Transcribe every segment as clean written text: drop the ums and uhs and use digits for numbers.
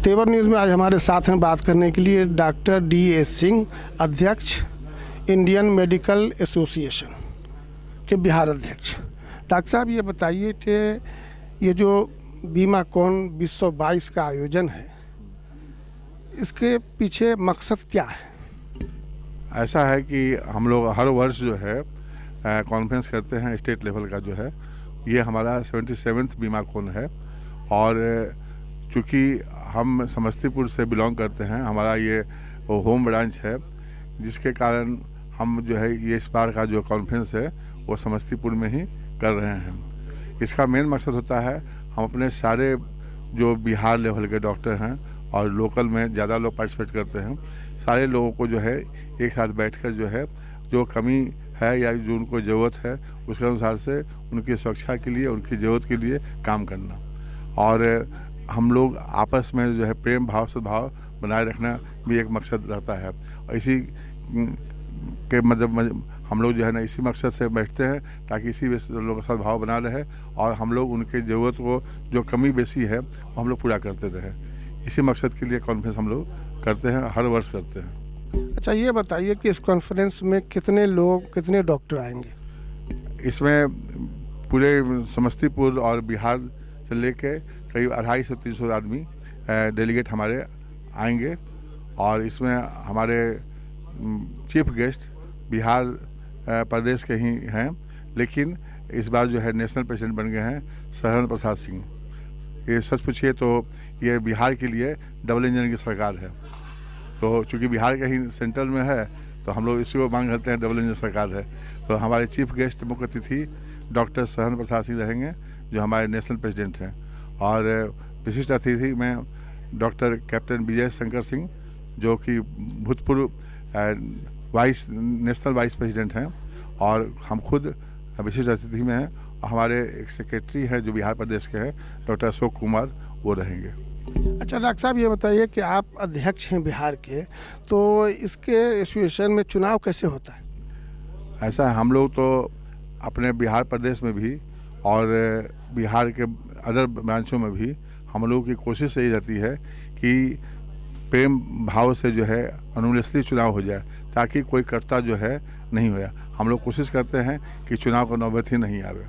तेवर न्यूज़ में आज हमारे साथ हैं बात करने के लिए डॉक्टर D.A. सिंह, अध्यक्ष इंडियन मेडिकल एसोसिएशन के बिहार अध्यक्ष। डॉक्टर साहब, ये बताइए कि ये जो बीमाकॉन 2022 का आयोजन है, इसके पीछे मकसद क्या है? ऐसा है कि हम लोग हर वर्ष जो है कॉन्फ्रेंस करते हैं स्टेट लेवल का जो है, ये हमारा 77वां बीमाकॉन है। और चूँकि हम समस्तीपुर से बिलोंग करते हैं, हमारा ये होम ब्रांच है, जिसके कारण हम जो है ये इस बार का जो कॉन्फ्रेंस है वो समस्तीपुर में ही कर रहे हैं। इसका मेन मकसद होता है हम अपने सारे जो बिहार लेवल के डॉक्टर हैं और लोकल में ज़्यादा लोग पार्टिसिपेट करते हैं, सारे लोगों को जो है एक साथ बैठकर जो है जो कमी है या जो उनको ज़रूरत है उसके अनुसार से उनकी सुरक्षा के लिए, उनकी ज़रूरत के लिए काम करना। और हम लोग आपस में जो है प्रेम भाव सद्भाव बनाए रखना भी एक मकसद रहता है। और इसी के मतलब हम लोग जो है ना इसी मकसद से बैठते हैं ताकि इसी लोग का सद्भाव बना रहे और हम लोग उनके ज़रूरत को जो कमी बेसी है वो हम लोग पूरा करते रहें। इसी मकसद के लिए कॉन्फ्रेंस हम लोग करते हैं, हर वर्ष करते हैं। अच्छा, ये बताइए कि इस कॉन्फ्रेंस में कितने लोग, कितने डॉक्टर आएंगे? इसमें पूरे समस्तीपुर और बिहार से लेके करीब 250 से 300 आदमी डेलीगेट हमारे आएंगे। और इसमें हमारे चीफ गेस्ट बिहार प्रदेश के ही हैं, लेकिन इस बार जो है नेशनल प्रेसिडेंट बन गए हैं सत्येंद्र प्रसाद सिंह। ये सच पूछिए तो ये बिहार के लिए डबल इंजन की सरकार है। तो चूँकि बिहार का ही सेंट्रल में है तो हम लोग इसी को मांग करते हैं, डबल इंजन सरकार है। तो हमारे चीफ गेस्ट मुख्य अतिथि डॉक्टर सत्येंद्र प्रसाद सिंह रहेंगे, जो हमारे नेशनल प्रेसिडेंट हैं। और विशिष्ट अतिथि में डॉक्टर कैप्टन विजय शंकर सिंह, जो कि भूतपूर्व नेशनल वाइस प्रेसिडेंट हैं। और हम खुद विशिष्ट अतिथि में हैं। हमारे एक सेक्रेटरी हैं जो बिहार प्रदेश के हैं, डॉक्टर अशोक कुमार, वो रहेंगे। अच्छा डॉक्टर साहब, ये बताइए कि आप अध्यक्ष हैं बिहार के, तो इसके एसोसिएशन में चुनाव कैसे होता है? ऐसा है, हम लोग तो अपने बिहार प्रदेश में भी और बिहार के अदर ब्रांचों में भी हम लोगों की कोशिश यही रहती है कि प्रेम भाव से जो है अनुमति चुनाव हो जाए, ताकि कोई कर्ता जो है नहीं होया। हम लोग कोशिश करते हैं कि चुनाव का नौबत ही नहीं आवे।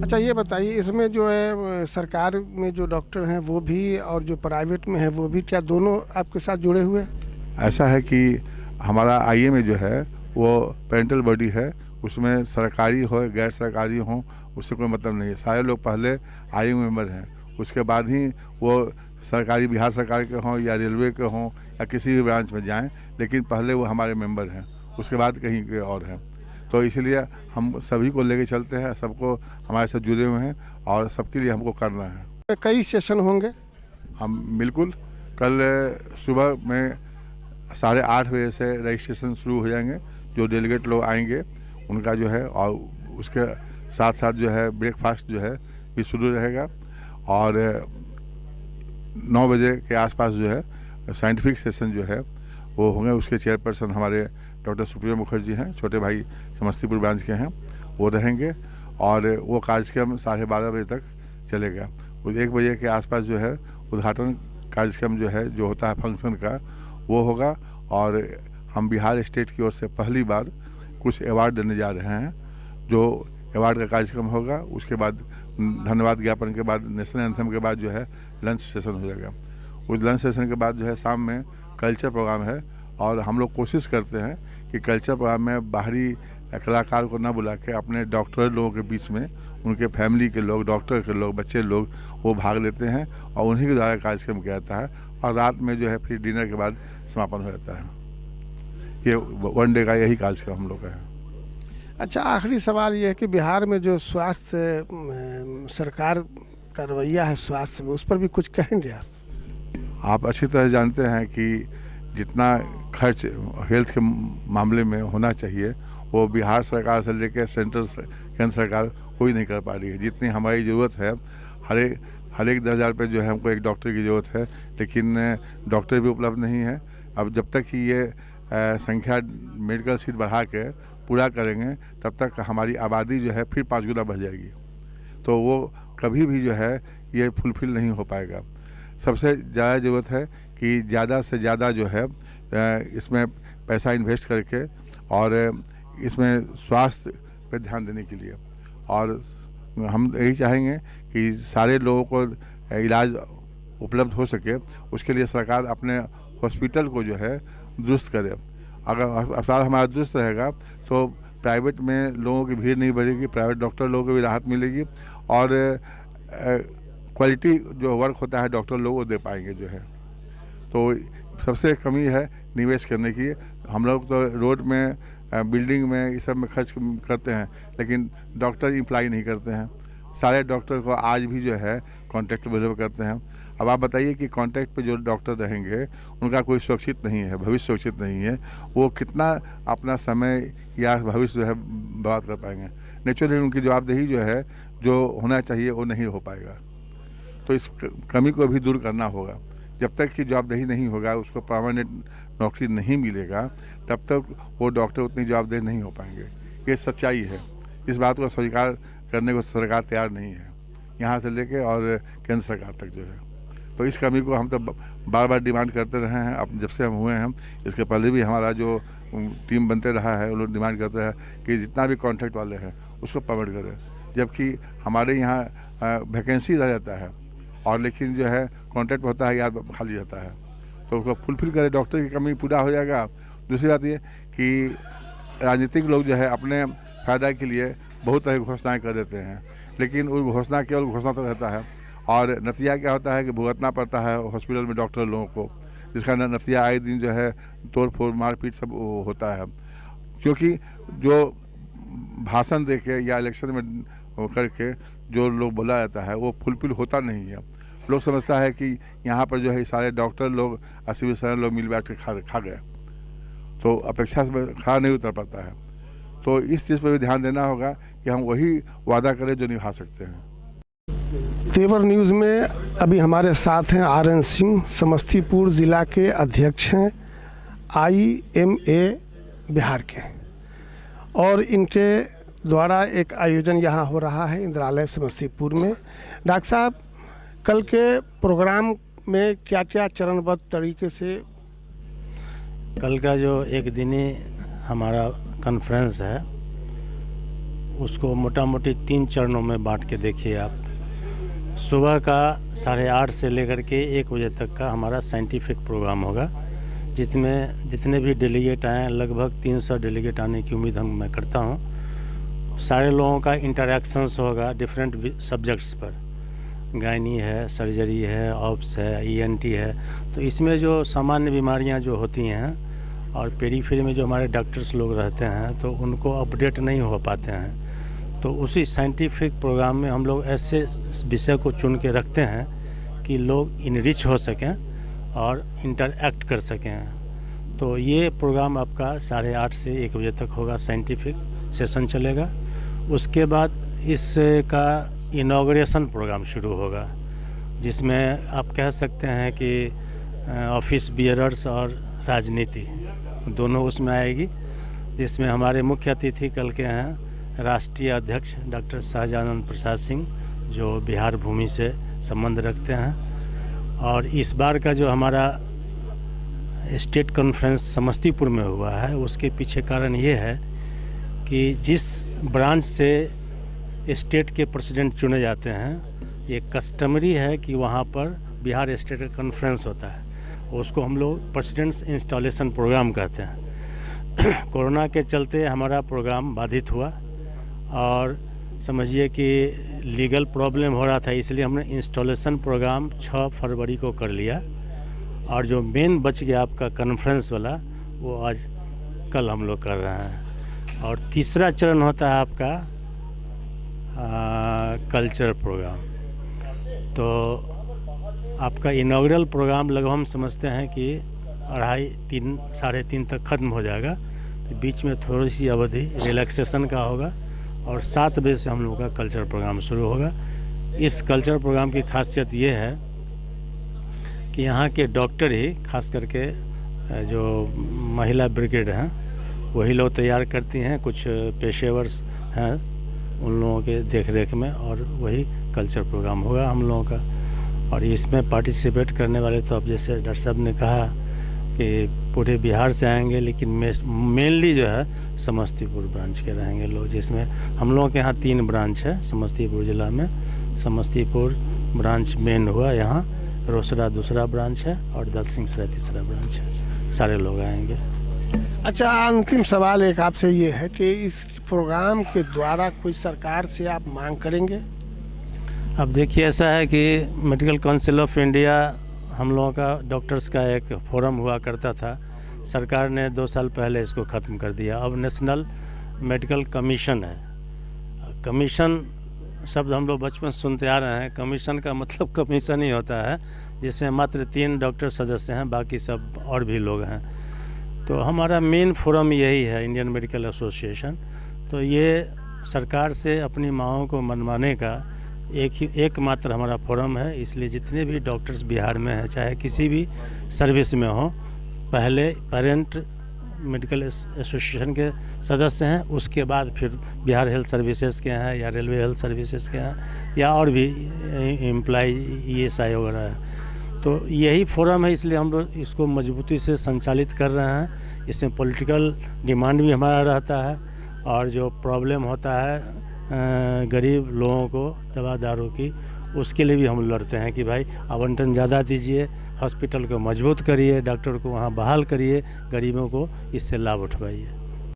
अच्छा, ये बताइए इसमें जो है सरकार में जो डॉक्टर हैं वो भी और जो प्राइवेट में है वो भी, क्या दोनों आपके साथ जुड़े हुए हैं? ऐसा है कि हमारा IAMA जो है वो पेरेंटल बॉडी है, उसमें सरकारी हो गैर सरकारी हो उससे कोई मतलब नहीं है। सारे लोग पहले IAMA मेंबर हैं, उसके बाद ही वो सरकारी बिहार सरकार के हों या रेलवे के हों या किसी भी ब्रांच में जाएं, लेकिन पहले वो हमारे मेंबर हैं, उसके बाद कहीं के और हैं। तो इसलिए हम सभी को लेके चलते हैं, सबको हमारे साथ जुड़े हुए हैं और सबके लिए हमको करना है। कई सेशन होंगे? हम बिल्कुल कल सुबह में 8:30 बजे से रजिस्ट्रेशन शुरू हो जाएंगे। जो डेलीगेट लोग आएंगे उनका जो है, और उसके साथ साथ जो है ब्रेकफास्ट जो है भी शुरू रहेगा। और 9 बजे के आसपास जो है साइंटिफिक सेशन जो है वो होंगे। उसके चेयरपर्सन हमारे डॉक्टर सुप्रिया मुखर्जी हैं, छोटे भाई समस्तीपुर ब्रांच के हैं, वो रहेंगे। और वो कार्यक्रम 12:30 बजे तक चलेगा। 1 बजे के आसपास जो है उद्घाटन कार्यक्रम जो है, जो होता है फंक्शन का, वो होगा। और हम बिहार स्टेट की ओर से पहली बार कुछ अवार्ड देने जा रहे हैं। जो अवार्ड का कार्यक्रम होगा, उसके बाद धन्यवाद ज्ञापन के बाद, नेशनल एंथम के बाद जो है लंच सेशन हो जाएगा। उस लंच सेशन के बाद जो है शाम में कल्चर प्रोग्राम है। और हम लोग कोशिश करते हैं कि कल्चर प्रोग्राम में बाहरी कलाकार को ना बुला के अपने डॉक्टर लोगों के बीच में उनके फैमिली के लोग, डॉक्टर के लोग, बच्चे लोग वो भाग लेते हैं और उन्हीं के द्वारा कार्यक्रम किया जाता है। और रात में जो है फिर डिनर के बाद समापन हो जाता है। ये 1 डे का यही कार्यक्रम हम लोग का है। अच्छा, आखिरी सवाल ये है कि बिहार में जो स्वास्थ्य सरकार का रवैया है स्वास्थ्य में, उस पर भी कुछ कहेंगे आप? आप अच्छी तरह जानते हैं कि जितना खर्च हेल्थ के मामले में होना चाहिए वो बिहार सरकार से लेकर सेंट्रल केंद्र सरकार कोई नहीं कर पा रही है। जितनी हमारी ज़रूरत है, हर एक 10,000 पे जो है हमको एक डॉक्टर की ज़रूरत है, लेकिन डॉक्टर भी उपलब्ध नहीं है। अब जब तक कि ये संख्या मेडिकल सीट बढ़ा के पूरा करेंगे, तब तक हमारी आबादी जो है फिर 5 गुना बढ़ जाएगी। तो वो कभी भी जो है ये फुलफिल नहीं हो पाएगा। सबसे ज़्यादा ज़रूरत है कि ज़्यादा से ज़्यादा जो है इसमें पैसा इन्वेस्ट करके और इसमें स्वास्थ्य पे ध्यान देने के लिए, और हम यही चाहेंगे कि सारे लोगों को इलाज उपलब्ध हो सके, उसके लिए सरकार अपने हॉस्पिटल को जो है दुरुस्त करे। अगर अस्पताल हमारा दुरुस्त रहेगा तो प्राइवेट में लोगों की भीड़ नहीं बढ़ेगी, प्राइवेट डॉक्टर लोगों को भी राहत मिलेगी और क्वालिटी जो वर्क होता है डॉक्टर लोग वो दे पाएंगे जो है। तो सबसे कमी है निवेश करने की। हम लोग तो रोड में बिल्डिंग में इस सब में खर्च करते हैं, लेकिन डॉक्टर इम्प्लाई नहीं करते हैं। सारे डॉक्टर को आज भी जो है कॉन्ट्रैक्ट बेसिस करते हैं। अब आप बताइए कि कॉन्ट्रैक्ट पे जो डॉक्टर रहेंगे उनका कोई सुरक्षित नहीं है, भविष्य सुरक्षित नहीं है, वो कितना अपना समय या भविष्य जो है बर्बाद कर पाएंगे। नेचुरली उनकी जवाबदेही जो है जो होना चाहिए वो नहीं हो पाएगा। तो इस कमी को भी दूर करना होगा। जब तक कि जवाबदेही नहीं होगा, उसको परमानेंट नौकरी नहीं मिलेगा, तब तक वो डॉक्टर उतनी जवाबदेह नहीं हो पाएंगे। ये सच्चाई है। इस बात को स्वीकार करने को सरकार तैयार नहीं है, यहाँ से लेके और केंद्र सरकार तक जो है। तो इस कमी को हम तो बार बार डिमांड करते रहे हैं। अब जब से हम हुए हैं, इसके पहले भी हमारा जो टीम बनते रहा है, वो लोग डिमांड करते हैं कि जितना भी कॉन्ट्रैक्ट वाले हैं उसको परमिट करें। जबकि हमारे यहाँ वैकेंसी रह जाता है और लेकिन जो है कॉन्ट्रैक्ट होता है या खाली रहता है, तो उसको फुलफिल करें, डॉक्टर की कमी पूरा हो जाएगा। दूसरी बात ये कि राजनीतिक लोग जो है अपने फ़ायदा के लिए बहुत तरह की घोषणाएँ कर देते हैं, लेकिन वो घोषणा केवल घोषणा तो रहता है और नतीजा क्या होता है कि भुगतना पड़ता है हॉस्पिटल में डॉक्टर लोगों को, जिसका नतीजा आए दिन जो है तोड़ फोड़ मारपीट सब होता है। क्योंकि जो भाषण दे के या इलेक्शन में करके जो लोग बोला जाता है वो फुलफिल होता नहीं है। लोग समझता है कि यहाँ पर जो है सारे डॉक्टर लोग सिविल सर्जन लोग मिल बैठ के खा गए, तो अपेक्षा से खड़ा नहीं उतर पाता है। तो इस चीज़ पर भी ध्यान देना होगा कि हम वही वादा करें जो निभा सकते हैं। तेवर न्यूज़ में अभी हमारे साथ हैं RN सिंह, समस्तीपुर ज़िला के अध्यक्ष हैं IMA बिहार के, और इनके द्वारा एक आयोजन यहाँ हो रहा है इंद्रालय समस्तीपुर में। डॉक्टर साहब, कल के प्रोग्राम में क्या क्या चरणबद्ध तरीके से? कल का जो एक दिनी हमारा कॉन्फ्रेंस है उसको मोटा मोटी 3 चरणों में बांट के देखिए आप। सुबह का 8:30 से लेकर के 1 बजे तक का हमारा साइंटिफिक प्रोग्राम होगा, जिसमें जितने भी डेलीगेट आए, लगभग 300 डेलीगेट आने की उम्मीद मैं करता हूँ। सारे लोगों का इंटरेक्शंस होगा डिफरेंट सब्जेक्ट्स पर, गायनी है, सर्जरी है, ऑप्स है, ENT है। तो इसमें जो सामान्य बीमारियां जो होती हैं और पेरीफेरी में जो हमारे डॉक्टर्स लोग रहते हैं तो उनको अपडेट नहीं हो पाते हैं, तो उसी साइंटिफिक प्रोग्राम में हम लोग ऐसे विषय को चुन के रखते हैं कि लोग इनरिच हो सकें और इंटरएक्ट कर सकें। तो ये प्रोग्राम आपका 8:30 से 1 बजे तक होगा, साइंटिफिक सेशन चलेगा। उसके बाद इसका इनॉग्रेशन प्रोग्राम शुरू होगा, जिसमें आप कह सकते हैं कि ऑफिस बियरर्स और राजनीति दोनों उसमें आएगी, जिसमें हमारे मुख्य अतिथि कल के हैं राष्ट्रीय अध्यक्ष डॉक्टर शाहजानंद प्रसाद सिंह, जो बिहार भूमि से संबंध रखते हैं। और इस बार का जो हमारा स्टेट कॉन्फ्रेंस समस्तीपुर में हुआ है, उसके पीछे कारण ये है कि जिस ब्रांच से स्टेट के प्रेसिडेंट चुने जाते हैं, ये कस्टमरी है कि वहाँ पर बिहार स्टेट का कॉन्फ्रेंस होता है, उसको हम लोग प्रेसिडेंट्स इंस्टॉलेशन प्रोग्राम कहते हैं। कोरोना के चलते हमारा प्रोग्राम बाधित हुआ और समझिए कि लीगल प्रॉब्लम हो रहा था, इसलिए हमने इंस्टॉलेशन प्रोग्राम 6 फरवरी को कर लिया, और जो मेन बच गया आपका कॉन्फ्रेंस वाला वो आज कल हम लोग कर रहे हैं। और तीसरा चरण होता है आपका कल्चर प्रोग्राम। तो आपका इनॉग्रल प्रोग्राम लगभग हम समझते हैं कि 2:30 साढ़े 3 तक ख़त्म हो जाएगा, तो बीच में थोड़ी सी अवधि रिलैक्सेशन का होगा और 7 बजे से हम लोग का कल्चर प्रोग्राम शुरू होगा। इस कल्चर प्रोग्राम की खासियत ये है कि यहाँ के डॉक्टर ही, खास करके जो महिला ब्रिगेड हैं वही लोग तैयार करती हैं, कुछ पेशेवर्स हैं उन लोगों के देख रेख में, और वही कल्चर प्रोग्राम होगा हम लोगों का। और इसमें पार्टिसिपेट करने वाले तो अब जैसे डॉक्टर साहब ने कहा कि पूरे बिहार से आएंगे, लेकिन मेनली जो है समस्तीपुर ब्रांच के रहेंगे लोग, जिसमें हम लोगों के यहाँ 3 ब्रांच है समस्तीपुर ज़िला में। समस्तीपुर ब्रांच मेन हुआ यहाँ, रोसड़ा दूसरा ब्रांच है और दलसिंहसराय तीसरा ब्रांच है। सारे लोग आएंगे। अच्छा, अंतिम सवाल एक आपसे ये है कि इस प्रोग्राम के द्वारा कोई सरकार से आप मांग करेंगे? अब देखिए, ऐसा है कि मेडिकल काउंसिल ऑफ इंडिया हम लोगों का डॉक्टर्स का एक फोरम हुआ करता था। सरकार ने 2 साल पहले इसको ख़त्म कर दिया। अब नेशनल मेडिकल कमीशन है। कमीशन शब्द हम लोग बचपन से सुनते आ रहे हैं। कमीशन का मतलब कमीशन ही होता है, जिसमें मात्र 3 डॉक्टर सदस्य हैं, बाकी सब और भी लोग हैं। तो हमारा मेन फोरम यही है, इंडियन मेडिकल एसोसिएशन। तो ये सरकार से अपनी मांगों को मनवाने का एकमात्र हमारा फोरम है। इसलिए जितने भी डॉक्टर्स बिहार में हैं, चाहे किसी भी सर्विस में हो, पहले पेरेंट मेडिकल एसोसिएशन के सदस्य हैं, उसके बाद फिर बिहार हेल्थ सर्विसेज के हैं या रेलवे हेल्थ सर्विसेज के हैं या और भी एम्प्लॉय ESI वगैरह है। तो यही फोरम है, इसलिए हम लोग इसको मजबूती से संचालित कर रहे हैं। इसमें पॉलिटिकल डिमांड भी हमारा रहता है, और जो प्रॉब्लम होता है गरीब लोगों को दवा दारू की, उसके लिए भी हम लड़ते हैं कि भाई आवंटन ज़्यादा दीजिए, हॉस्पिटल को मजबूत करिए, डॉक्टर को वहाँ बहाल करिए, गरीबों को इससे लाभ उठवाइए।